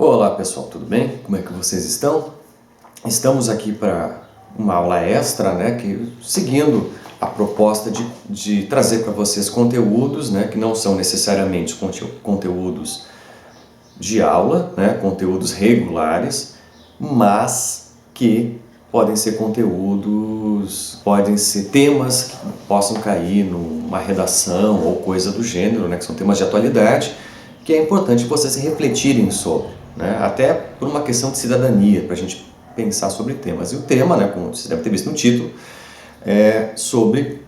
Olá pessoal, tudo bem? Como é que vocês estão? Estamos aqui para uma aula extra, seguindo a proposta de trazer para vocês conteúdos, que não são necessariamente conteúdos de aula, conteúdos regulares, mas que podem ser podem ser temas que possam cair numa redação ou coisa do gênero, que são temas de atualidade, que é importante vocês refletirem sobre, até por uma questão de cidadania, para a gente pensar sobre temas. E o tema, como você deve ter visto no título, é sobre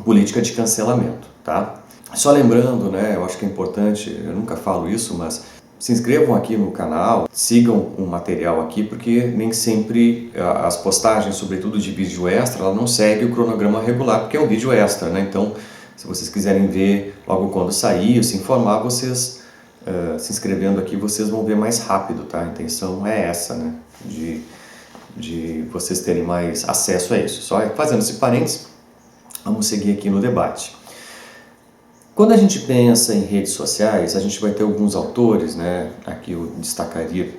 política de cancelamento, tá? Só lembrando, eu acho que é importante, eu nunca falo isso, mas se inscrevam aqui no canal, sigam o material aqui, porque nem sempre as postagens, sobretudo de vídeo extra, ela não segue o cronograma regular, porque é um vídeo extra, Então, se vocês quiserem ver logo quando sair, se informar, vocês se inscrevendo aqui, vocês vão ver mais rápido, tá? A intenção é essa, de vocês terem mais acesso a isso. Só fazendo esse parênteses, vamos seguir aqui no debate. Quando a gente pensa em redes sociais, a gente vai ter alguns autores, Aqui eu destacaria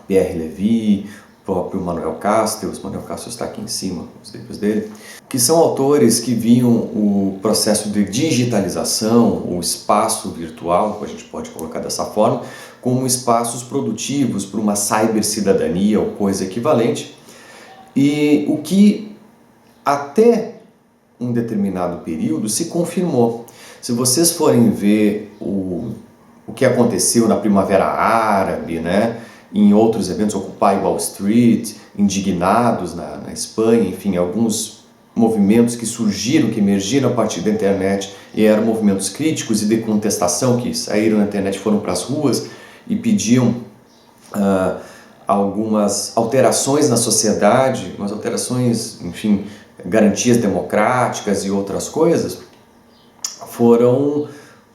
Pierre Levy, o próprio Manuel Castells. Manuel Castells está aqui em cima, os livros dele, que são autores que viam o processo de digitalização, o espaço virtual, a gente pode colocar dessa forma, como espaços produtivos para uma cybercidadania ou coisa equivalente, e o que até um determinado período se confirmou. Se vocês forem ver o que aconteceu na Primavera Árabe, em outros eventos, Occupy Wall Street, Indignados na Espanha, enfim, alguns movimentos que surgiram, que emergiram a partir da internet e eram movimentos críticos e de contestação, que saíram na internet, foram para as ruas e pediam algumas alterações na sociedade, umas alterações, enfim, garantias democráticas e outras coisas, foram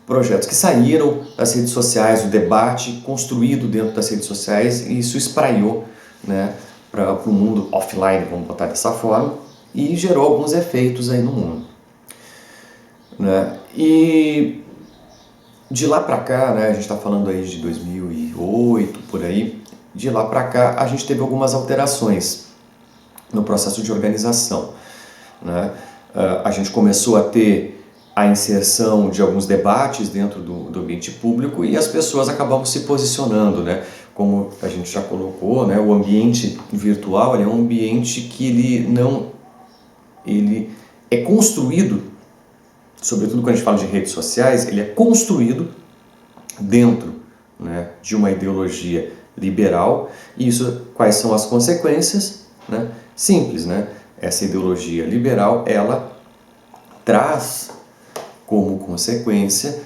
projetos que saíram das redes sociais, o debate construído dentro das redes sociais, e isso espraiou para o mundo offline, vamos botar dessa forma, e gerou alguns efeitos aí no mundo. E de lá para cá, a gente está falando aí de 2008, por aí, de lá para cá a gente teve algumas alterações no processo de organização. A gente começou a ter a inserção de alguns debates dentro do ambiente público e as pessoas acabavam se posicionando, Como a gente já colocou, o ambiente virtual é um ambiente que ele é construído, sobretudo quando a gente fala de redes sociais, ele é construído dentro, de uma ideologia liberal. E isso, quais são as consequências? Simples, Essa ideologia liberal, ela traz como consequência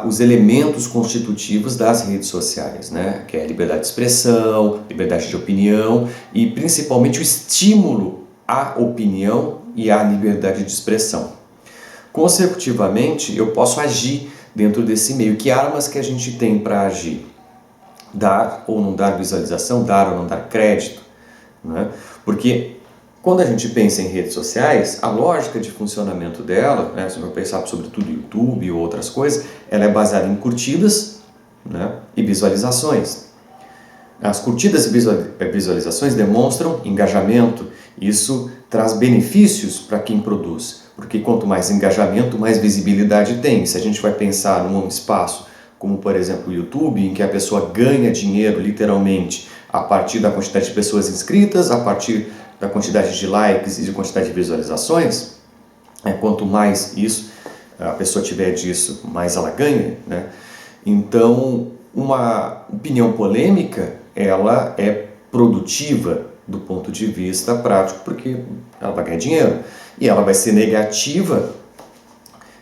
os elementos constitutivos das redes sociais, que é a liberdade de expressão, liberdade de opinião e principalmente o estímulo à opinião e à liberdade de expressão. Consecutivamente, eu posso agir dentro desse meio. Que armas que a gente tem para agir? Dar ou não dar visualização, dar ou não dar crédito, Porque quando a gente pensa em redes sociais, a lógica de funcionamento dela, se eu pensar sobretudo YouTube ou outras coisas, ela é baseada em curtidas e visualizações. As curtidas e visualizações demonstram engajamento. Isso traz benefícios para quem produz, porque quanto mais engajamento, mais visibilidade tem. Se a gente vai pensar num espaço como, por exemplo, o YouTube, em que a pessoa ganha dinheiro, literalmente, a partir da quantidade de pessoas inscritas, a partir da quantidade de likes e de quantidade de visualizações, quanto mais isso a pessoa tiver disso, mais ela ganha, Então, uma opinião polêmica, ela é produtiva do ponto de vista prático, porque ela vai ganhar dinheiro, e ela vai ser negativa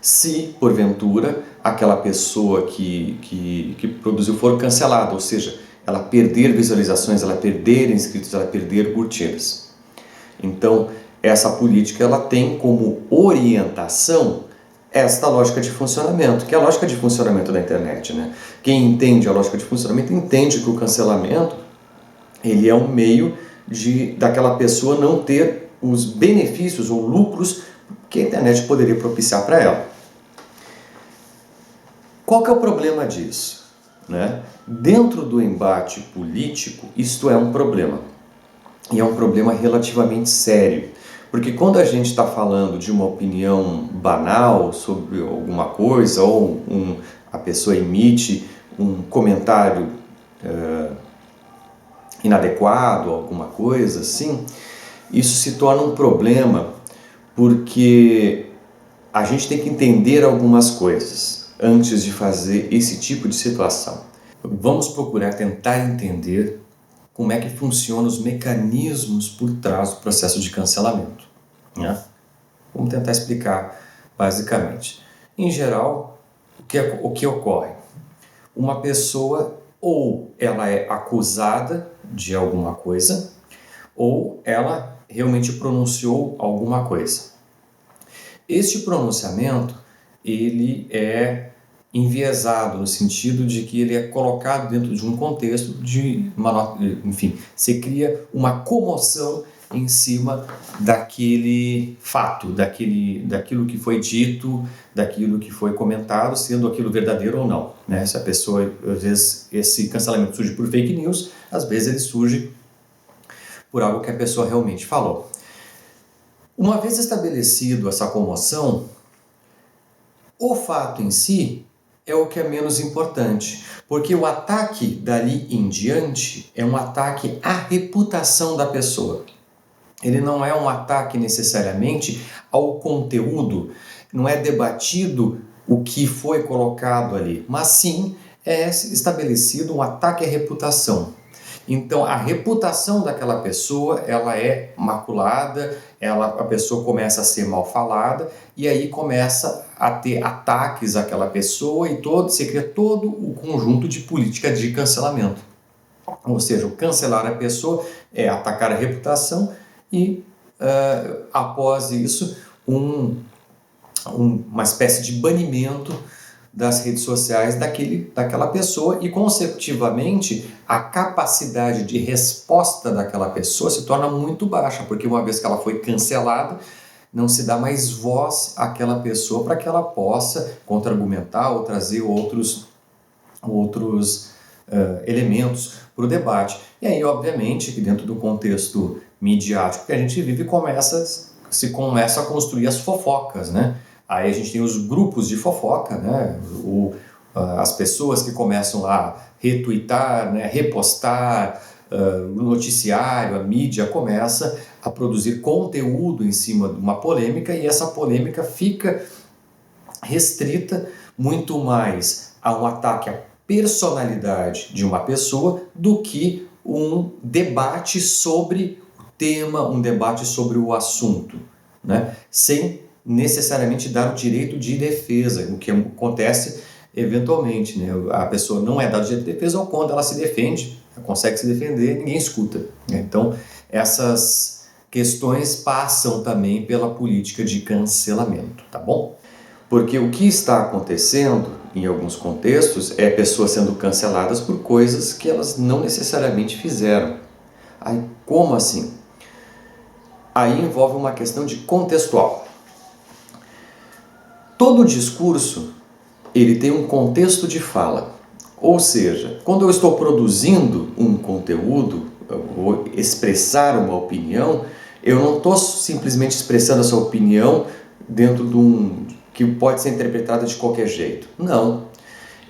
se, porventura, aquela pessoa que produziu for cancelada, ou seja, ela perder visualizações, ela perder inscritos, ela perder curtidas. Então, essa política ela tem como orientação esta lógica de funcionamento, que é a lógica de funcionamento da internet. Quem entende a lógica de funcionamento entende que o cancelamento ele é um meio daquela pessoa não ter os benefícios ou lucros que a internet poderia propiciar para ela. Qual que é o problema disso? né? Dentro do embate político, isto é um problema. E é um problema relativamente sério. Porque quando a gente está falando de uma opinião banal sobre alguma coisa, ou a pessoa emite um comentário inadequado, alguma coisa assim, isso se torna um problema, porque a gente tem que entender algumas coisas antes de fazer esse tipo de situação. Vamos procurar tentar entender como é que funcionam os mecanismos por trás do processo de cancelamento, né? Vamos tentar explicar basicamente. Em geral, o que ocorre? Uma pessoa ou ela é acusada de alguma coisa, ou ela realmente pronunciou alguma coisa. Este pronunciamento, ele é enviesado no sentido de que ele é colocado dentro de um contexto enfim, se cria uma comoção em cima daquele fato, daquilo que foi dito, daquilo que foi comentado, sendo aquilo verdadeiro ou não, né? Se a pessoa, às vezes, esse cancelamento surge por fake news, às vezes ele surge por algo que a pessoa realmente falou. Uma vez estabelecido essa comoção, o fato em si é o que é menos importante, porque o ataque dali em diante é um ataque à reputação da pessoa. Ele não é um ataque necessariamente ao conteúdo, não é debatido o que foi colocado ali, mas sim é estabelecido um ataque à reputação. Então a reputação daquela pessoa, ela é maculada, a pessoa começa a ser mal falada e aí começa a ter ataques àquela pessoa e se cria todo o conjunto de política de cancelamento. Ou seja, o cancelar a pessoa é atacar a reputação e após isso uma espécie de banimento das redes sociais daquela pessoa e, consecutivamente, a capacidade de resposta daquela pessoa se torna muito baixa, porque uma vez que ela foi cancelada, não se dá mais voz àquela pessoa para que ela possa contra-argumentar ou trazer outros elementos para o debate. E aí, obviamente, que dentro do contexto midiático que a gente vive, se começa a construir as fofocas, né? Aí a gente tem os grupos de fofoca, né? As pessoas que começam a retweetar, né? Repostar, o noticiário, a mídia começa a produzir conteúdo em cima de uma polêmica e essa polêmica fica restrita muito mais a um ataque à personalidade de uma pessoa do que um debate sobre o tema, um debate sobre o assunto, né? Sem necessariamente dar o direito de defesa, o que acontece eventualmente, né? A pessoa não é dada o direito de defesa ou quando ela se defende, ela consegue se defender, ninguém escuta, né? Então essas questões passam também pela política de cancelamento, tá bom? Porque o que está acontecendo em alguns contextos é pessoas sendo canceladas por coisas que elas não necessariamente fizeram. Aí, como assim? Aí envolve uma questão de contextual. Todo discurso, ele tem um contexto de fala. Ou seja, quando eu estou produzindo um conteúdo, eu vou expressar uma opinião, eu não estou simplesmente expressando essa opinião dentro de que pode ser interpretada de qualquer jeito. Não.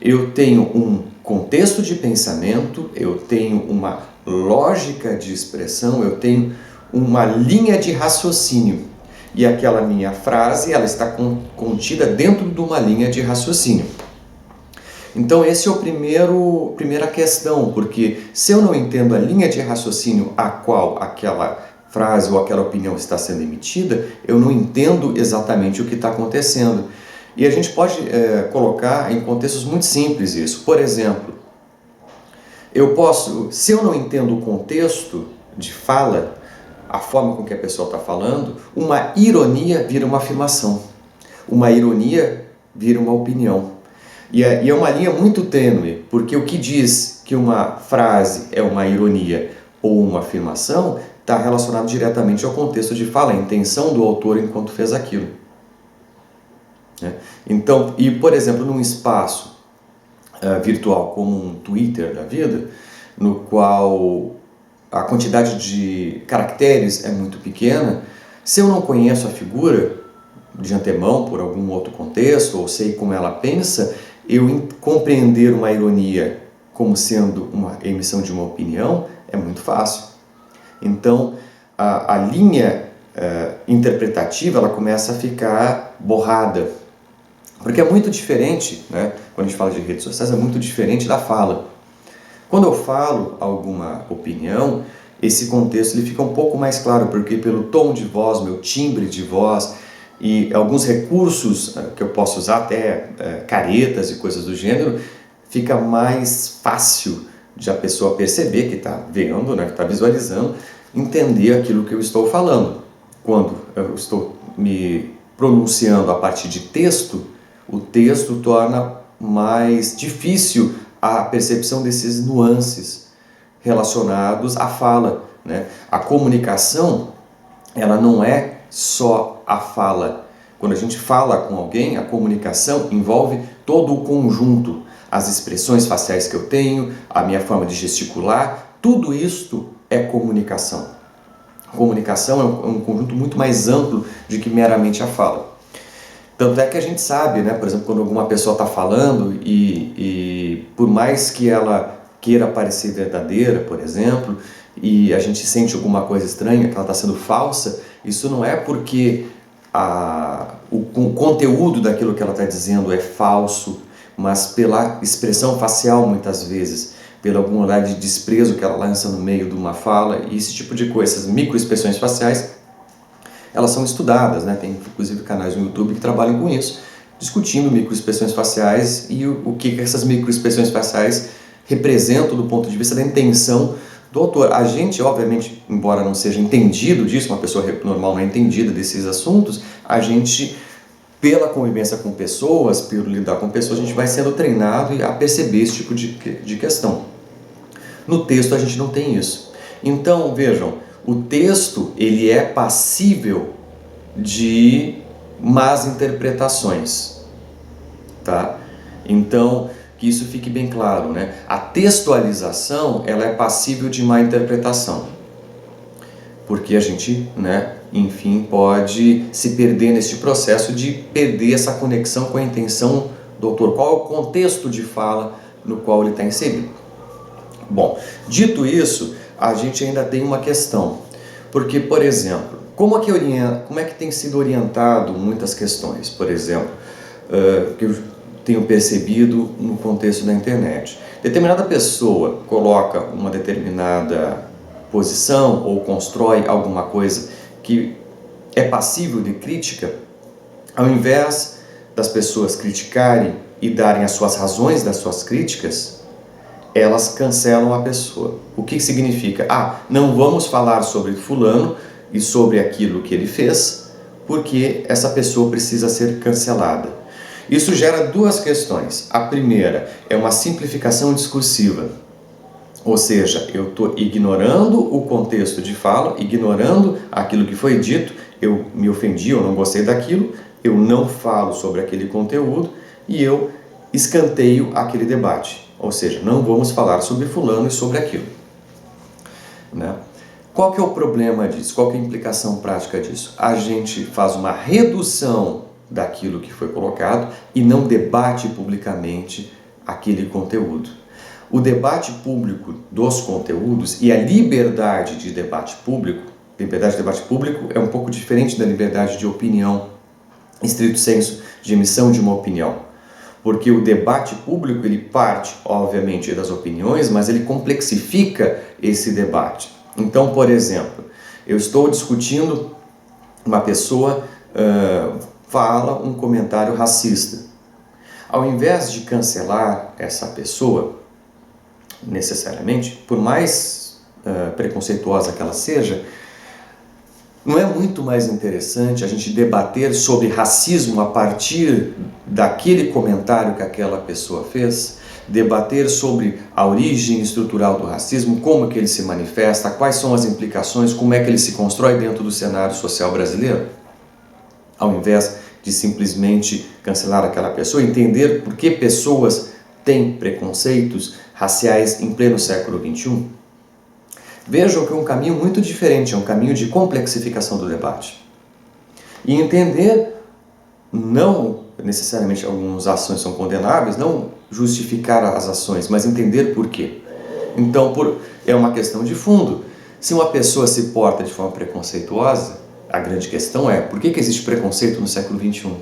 Eu tenho um contexto de pensamento, eu tenho uma lógica de expressão, eu tenho uma linha de raciocínio. E aquela minha frase, ela está contida dentro de uma linha de raciocínio. Então esse é a primeira questão, porque se eu não entendo a linha de raciocínio a qual aquela frase ou aquela opinião está sendo emitida, eu não entendo exatamente o que está acontecendo. E a gente pode colocar em contextos muito simples isso. Por exemplo, se eu não entendo o contexto de fala, a forma com que a pessoa está falando, uma ironia vira uma afirmação. Uma ironia vira uma opinião. E é uma linha muito tênue, porque o que diz que uma frase é uma ironia ou uma afirmação está relacionado diretamente ao contexto de fala, a intenção do autor enquanto fez aquilo. Então, e por exemplo, num espaço virtual como um Twitter da vida, no qual a quantidade de caracteres é muito pequena, se eu não conheço a figura de antemão por algum outro contexto, ou sei como ela pensa, eu compreender uma ironia como sendo uma emissão de uma opinião é muito fácil. Então, a linha interpretativa ela começa a ficar borrada, porque é muito diferente, né? Quando a gente fala de redes sociais, é muito diferente da fala. Quando eu falo alguma opinião, esse contexto ele fica um pouco mais claro, porque pelo tom de voz, meu timbre de voz e alguns recursos que eu posso usar, até caretas e coisas do gênero, fica mais fácil de a pessoa perceber que está vendo, né, que está visualizando, entender aquilo que eu estou falando. Quando eu estou me pronunciando a partir de texto, o texto torna mais difícil a percepção desses nuances relacionados à fala, né? A comunicação, ela não é só a fala. Quando a gente fala com alguém, a comunicação envolve todo o conjunto, as expressões faciais que eu tenho, a minha forma de gesticular, tudo isto é comunicação. Comunicação é um conjunto muito mais amplo do que meramente a fala. Tanto é que a gente sabe, né, por exemplo, quando alguma pessoa está falando e por mais que ela queira parecer verdadeira, por exemplo, e a gente sente alguma coisa estranha, que ela está sendo falsa, isso não é porque o conteúdo daquilo que ela está dizendo é falso, mas pela expressão facial muitas vezes, pela algum olhar de desprezo que ela lança no meio de uma fala, e esse tipo de coisa, essas microexpressões faciais, elas são estudadas, né? Tem inclusive canais no YouTube que trabalham com isso, discutindo microexpressões faciais e o que essas microexpressões faciais representam do ponto de vista da intenção do autor. A gente, obviamente, embora não seja entendido disso, uma pessoa normal não é entendida desses assuntos, a gente, pela convivência com pessoas, pelo lidar com pessoas, a gente vai sendo treinado a perceber esse tipo de questão. No texto a gente não tem isso. Então, vejam, o texto ele é passível de más interpretações, tá? Então, que isso fique bem claro, né? A textualização ela é passível de má interpretação, porque a gente, né, enfim, pode se perder nesse processo de perder essa conexão com a intenção do autor. Qual é o contexto de fala no qual ele está inserido? Bom, dito isso, a gente ainda tem uma questão, porque, por exemplo, como é que tem sido orientado muitas questões, por exemplo, que eu tenho percebido no contexto da internet. Determinada pessoa coloca uma determinada posição ou constrói alguma coisa que é passível de crítica, ao invés das pessoas criticarem e darem as suas razões das suas críticas, elas cancelam a pessoa. O que significa? Não vamos falar sobre fulano e sobre aquilo que ele fez, porque essa pessoa precisa ser cancelada. Isso gera duas questões. A primeira é uma simplificação discursiva, ou seja, eu estou ignorando o contexto de fala, ignorando aquilo que foi dito, eu me ofendi, eu não gostei daquilo, eu não falo sobre aquele conteúdo e eu escanteio aquele debate. Ou seja, não vamos falar sobre fulano e sobre aquilo, né? Qual que é o problema disso? Qual que é a implicação prática disso? A gente faz uma redução daquilo que foi colocado e não debate publicamente aquele conteúdo. O debate público dos conteúdos e a liberdade de debate público é um pouco diferente da liberdade de opinião, estrito senso, de emissão de uma opinião. Porque o debate público ele parte, obviamente, das opiniões, mas ele complexifica esse debate. Então, por exemplo, eu estou discutindo, uma pessoa fala um comentário racista. Ao invés de cancelar essa pessoa, necessariamente, por mais preconceituosa que ela seja, não é muito mais interessante a gente debater sobre racismo a partir daquele comentário que aquela pessoa fez? Debater sobre a origem estrutural do racismo, como que ele se manifesta, quais são as implicações, como é que ele se constrói dentro do cenário social brasileiro? Ao invés de simplesmente cancelar aquela pessoa, entender por que pessoas tem preconceitos raciais em pleno século XXI? Vejam que é um caminho muito diferente, é um caminho de complexificação do debate. E entender, não necessariamente algumas ações são condenáveis, não justificar as ações, mas entender por quê. Então, é uma questão de fundo. Se uma pessoa se porta de forma preconceituosa, a grande questão é, por que existe preconceito no século XXI?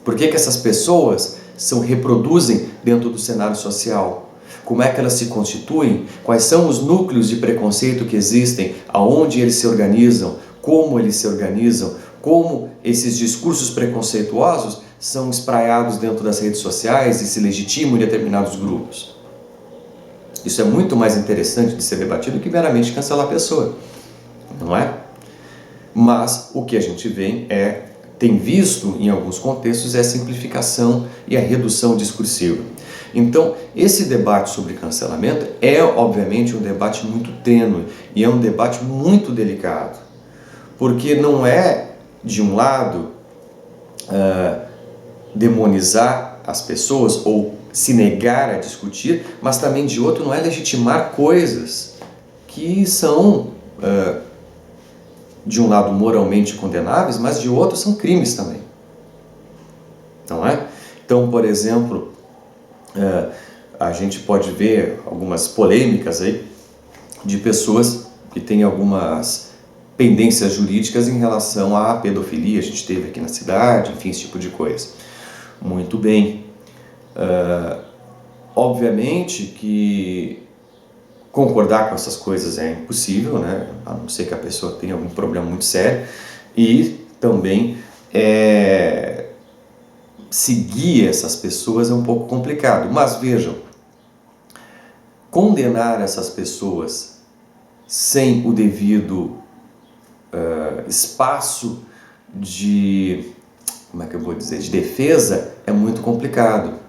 Por que essas pessoas se reproduzem dentro do cenário social? Como é que elas se constituem? Quais são os núcleos de preconceito que existem? Aonde eles se organizam? Como eles se organizam? Como esses discursos preconceituosos são espraiados dentro das redes sociais e se legitimam em determinados grupos? Isso é muito mais interessante de ser debatido que meramente cancelar a pessoa, não é? Mas o que a gente tem visto em alguns contextos é a simplificação e a redução discursiva. Então, esse debate sobre cancelamento é, obviamente, um debate muito tênue e é um debate muito delicado, porque não é, de um lado, demonizar as pessoas ou se negar a discutir, mas também, de outro, não é legitimar coisas que são, de um lado, moralmente condenáveis, mas de outro são crimes também, não é? Então, por exemplo, a gente pode ver algumas polêmicas aí de pessoas que têm algumas pendências jurídicas em relação à pedofilia. A gente teve aqui na cidade, enfim, esse tipo de coisa. Muito bem. Obviamente que concordar com essas coisas é impossível, né? A não ser que a pessoa tenha algum problema muito sério, e também seguir essas pessoas é um pouco complicado. Mas vejam, condenar essas pessoas sem o devido espaço de, de defesa é muito complicado.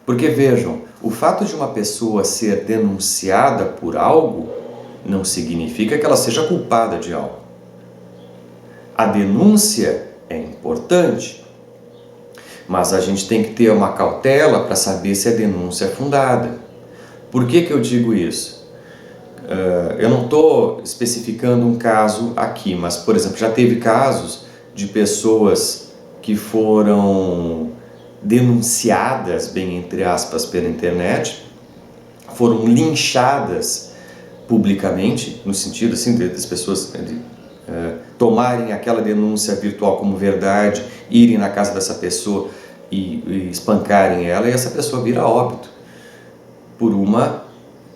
Porque vejam, o fato de uma pessoa ser denunciada por algo não significa que ela seja culpada de algo. A denúncia é importante, mas a gente tem que ter uma cautela para saber se a denúncia é fundada. Por que eu digo isso? Eu não estou especificando um caso aqui, mas, por exemplo, já teve casos de pessoas que foram denunciadas, bem entre aspas, pela internet, foram linchadas publicamente, no sentido assim, das pessoas tomarem aquela denúncia virtual como verdade, irem na casa dessa pessoa e espancarem ela, e essa pessoa vira óbito por uma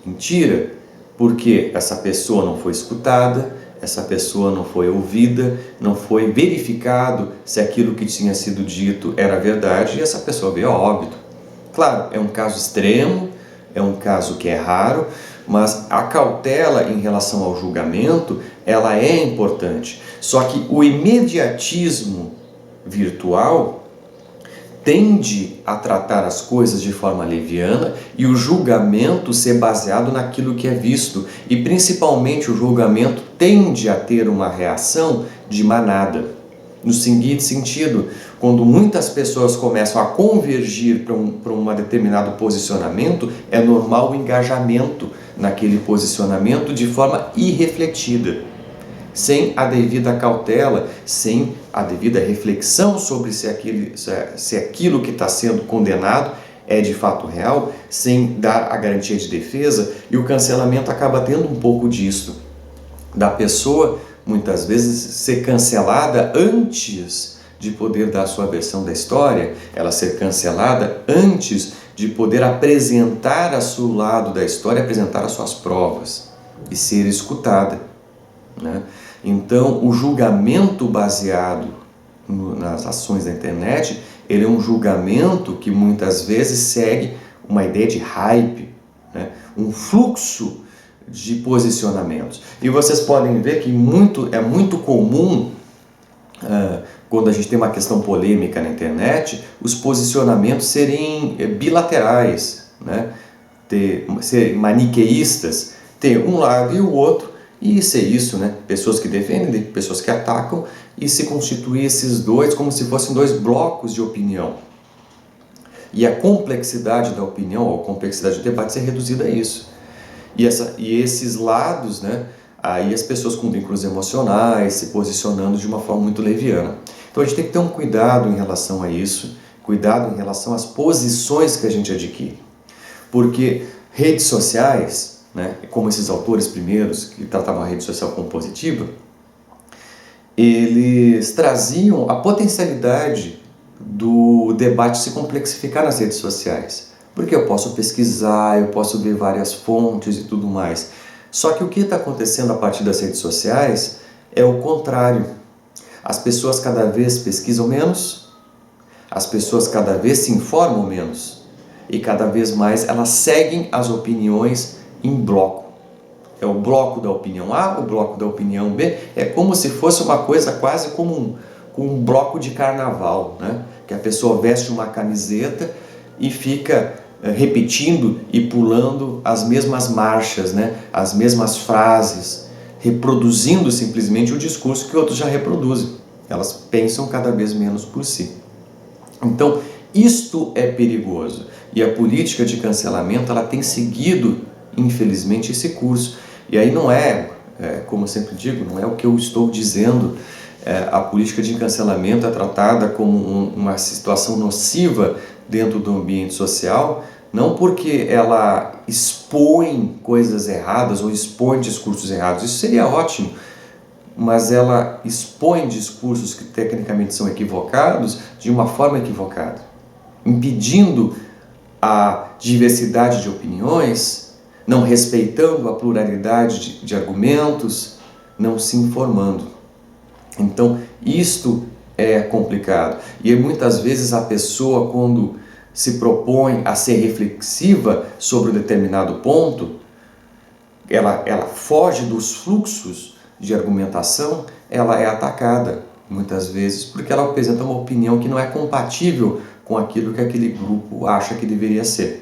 mentira, porque essa pessoa não foi escutada, essa pessoa não foi ouvida, não foi verificado se aquilo que tinha sido dito era verdade, e essa pessoa veio a óbito. Claro, é um caso extremo, é um caso que é raro, mas a cautela em relação ao julgamento, ela é importante. Só que o imediatismo virtual tende a tratar as coisas de forma leviana e o julgamento ser baseado naquilo que é visto. E principalmente o julgamento tende a ter uma reação de manada. No seguinte sentido, quando muitas pessoas começam a convergir para um determinado posicionamento, é normal o engajamento naquele posicionamento de forma irrefletida, sem a devida cautela, sem a devida reflexão sobre se aquilo que está sendo condenado é de fato real, sem dar a garantia de defesa, e o cancelamento acaba tendo um pouco disso, da pessoa muitas vezes ser cancelada antes de poder dar a sua versão da história, ela ser cancelada antes de poder apresentar a seu lado da história, apresentar as suas provas e ser escutada, né? Então, o julgamento baseado nas ações da internet, ele é um julgamento que muitas vezes segue uma ideia de hype, né? Um fluxo de posicionamentos. E vocês podem ver que é muito comum, quando a gente tem uma questão polêmica na internet, os posicionamentos serem bilaterais, né? Serem maniqueístas, ter um lado e o outro, e ser isso, né? Pessoas que defendem, pessoas que atacam, e se constituir esses dois como se fossem dois blocos de opinião. E a complexidade da opinião, ou a complexidade do debate, ser reduzida a isso. E esses lados, né, aí as pessoas com vínculos emocionais se posicionando de uma forma muito leviana. Então a gente tem que ter um cuidado em relação a isso, cuidado em relação às posições que a gente adquire. Porque redes sociais, né, como esses autores primeiros que tratavam a rede social como positiva, eles traziam a potencialidade do debate se complexificar nas redes sociais. Porque eu posso pesquisar, eu posso ver várias fontes e tudo mais. Só que o que está acontecendo a partir das redes sociais é o contrário. As pessoas cada vez pesquisam menos, as pessoas cada vez se informam menos e cada vez mais elas seguem as opiniões em bloco. É o bloco da opinião A, o bloco da opinião B, é como se fosse uma coisa quase como um bloco de carnaval, né? Que a pessoa veste uma camiseta e fica repetindo e pulando as mesmas marchas, né? As mesmas frases, reproduzindo simplesmente o discurso que outros já reproduzem. Elas pensam cada vez menos por si. Então, isto é perigoso. E a política de cancelamento ela tem seguido, infelizmente, esse curso. E aí não como eu sempre digo, não é o que eu estou dizendo. A política de cancelamento é tratada como uma situação nociva dentro do ambiente social, não porque ela expõe coisas erradas ou expõe discursos errados, isso seria ótimo, mas ela expõe discursos que tecnicamente são equivocados de uma forma equivocada, impedindo a diversidade de opiniões, não respeitando a pluralidade de argumentos, não se informando. Então, isto é complicado. E muitas vezes a pessoa, quando se propõe a ser reflexiva sobre um determinado ponto, ela foge dos fluxos de argumentação, ela é atacada muitas vezes porque ela apresenta uma opinião que não é compatível com aquilo que aquele grupo acha que deveria ser.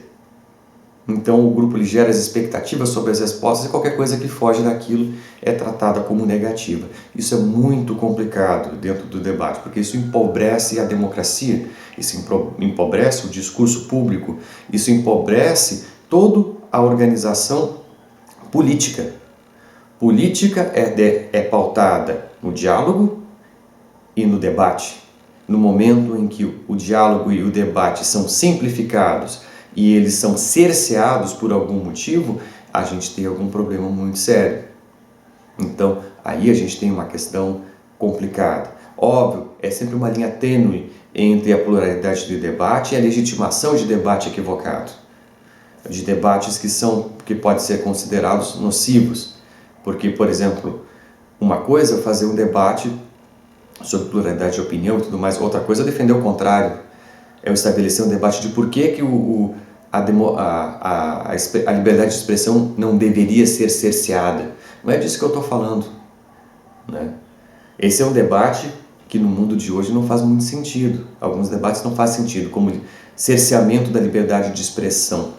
Então o grupo lhe gera as expectativas sobre as respostas e qualquer coisa que foge daquilo é tratada como negativa. Isso é muito complicado dentro do debate, porque isso empobrece a democracia, isso empobrece o discurso público, isso empobrece toda a organização política. Política é pautada no diálogo e no debate. No momento em que o diálogo e o debate são simplificados e eles são cerceados por algum motivo, a gente tem algum problema muito sério. Então, aí a gente tem uma questão complicada. Óbvio, é sempre uma linha tênue entre a pluralidade de debate e a legitimação de debate equivocado. De debates que podem ser considerados nocivos. Porque, por exemplo, uma coisa é fazer um debate sobre pluralidade de opinião e tudo mais, outra coisa é defender o contrário. É estabelecer um debate de por que a liberdade de expressão não deveria ser cerceada. Não é disso que eu estou falando, né? Esse é um debate que no mundo de hoje não faz muito sentido. Alguns debates não fazem sentido, como cerceamento da liberdade de expressão,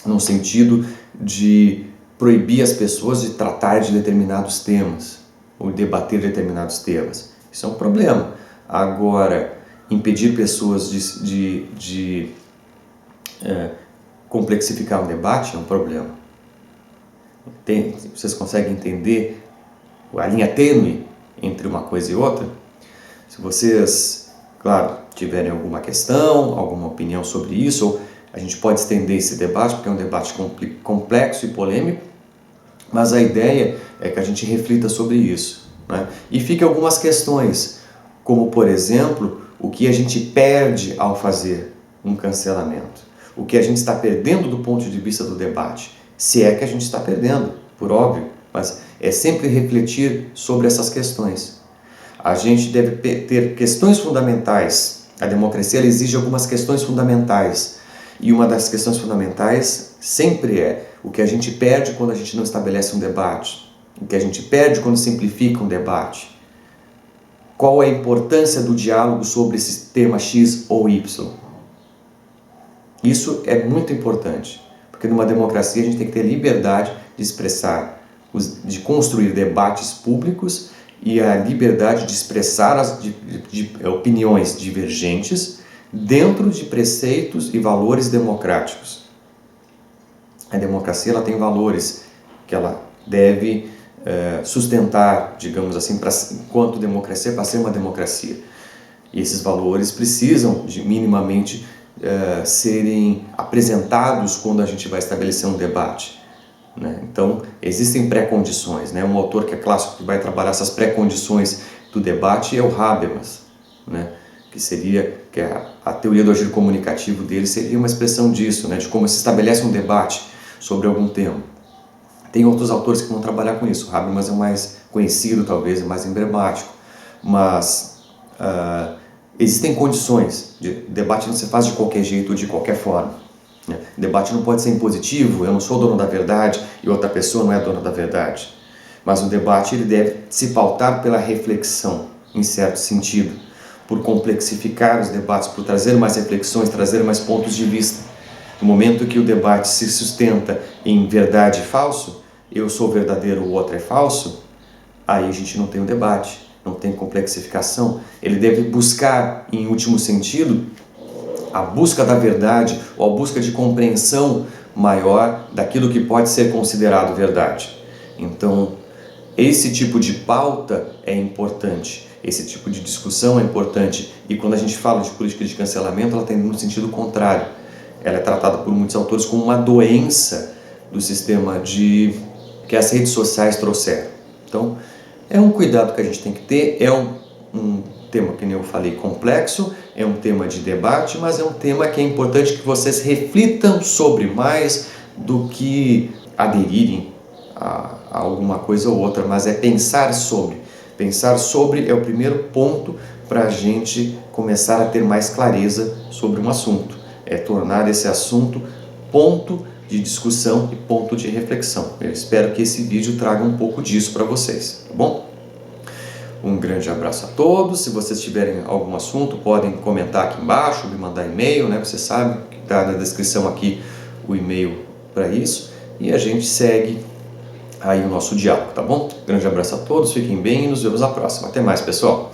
no sentido de proibir as pessoas de tratar de determinados temas ou debater determinados temas. Isso é um problema. Agora, impedir pessoas de complexificar um debate é um problema. Vocês conseguem entender a linha tênue entre uma coisa e outra? Se vocês, claro, tiverem alguma questão, alguma opinião sobre isso, ou a gente pode estender esse debate, porque é um debate complexo e polêmico, mas a ideia é que a gente reflita sobre isso, né? E fiquem algumas questões, como, por exemplo, o que a gente perde ao fazer um cancelamento, o que a gente está perdendo do ponto de vista do debate, se é que a gente está perdendo, por óbvio, mas é sempre refletir sobre essas questões. A gente deve ter questões fundamentais. A democracia ela exige algumas questões fundamentais. E uma das questões fundamentais sempre é o que a gente perde quando a gente não estabelece um debate, o que a gente perde quando simplifica um debate. Qual a importância do diálogo sobre esse tema X ou Y? Isso é muito importante, porque numa democracia a gente tem que ter liberdade de expressar, de construir debates públicos e a liberdade de expressar opiniões divergentes dentro de preceitos e valores democráticos. A democracia ela tem valores que ela deve sustentar, digamos assim, enquanto democracia, para ser uma democracia. E esses valores precisam de minimamente serem apresentados quando a gente vai estabelecer um debate, né? Então, existem pré-condições, né? Um autor que é clássico que vai trabalhar essas pré-condições do debate é o Habermas, né? Que a teoria do agir comunicativo dele seria uma expressão disso, né? De como se estabelece um debate sobre algum tema. Tem outros autores que vão trabalhar com isso. O Habermas é o mais conhecido, talvez, é mais emblemático, mas existem condições. Debate não se faz de qualquer jeito ou de qualquer forma. Debate não pode ser impositivo, eu não sou dono da verdade e outra pessoa não é dona da verdade. Mas o debate ele deve se pautar pela reflexão, em certo sentido, por complexificar os debates, por trazer mais reflexões, trazer mais pontos de vista. No momento que o debate se sustenta em verdade e falso, eu sou verdadeiro, o outro é falso, aí a gente não tem um debate, não tem complexificação. Ele deve buscar, em último sentido, a busca da verdade ou a busca de compreensão maior daquilo que pode ser considerado verdade. Então, esse tipo de pauta é importante, esse tipo de discussão é importante, e quando a gente fala de política de cancelamento, ela tem no sentido contrário. Ela é tratada por muitos autores como uma doença do sistema que as redes sociais trouxeram. Então, é um cuidado que a gente tem que ter, é um tema, que nem eu falei, complexo, é um tema de debate, mas é um tema que é importante que vocês reflitam sobre mais do que aderirem a alguma coisa ou outra, mas é pensar sobre. Pensar sobre é o primeiro ponto para a gente começar a ter mais clareza sobre um assunto. É tornar esse assunto ponto de discussão e ponto de reflexão. Eu espero que esse vídeo traga um pouco disso para vocês, tá bom? Um grande abraço a todos. Se vocês tiverem algum assunto, podem comentar aqui embaixo, me mandar e-mail, né? Você sabe que está na descrição aqui o e-mail para isso. E a gente segue aí o nosso diálogo, tá bom? Grande abraço a todos, fiquem bem e nos vemos na próxima. Até mais, pessoal!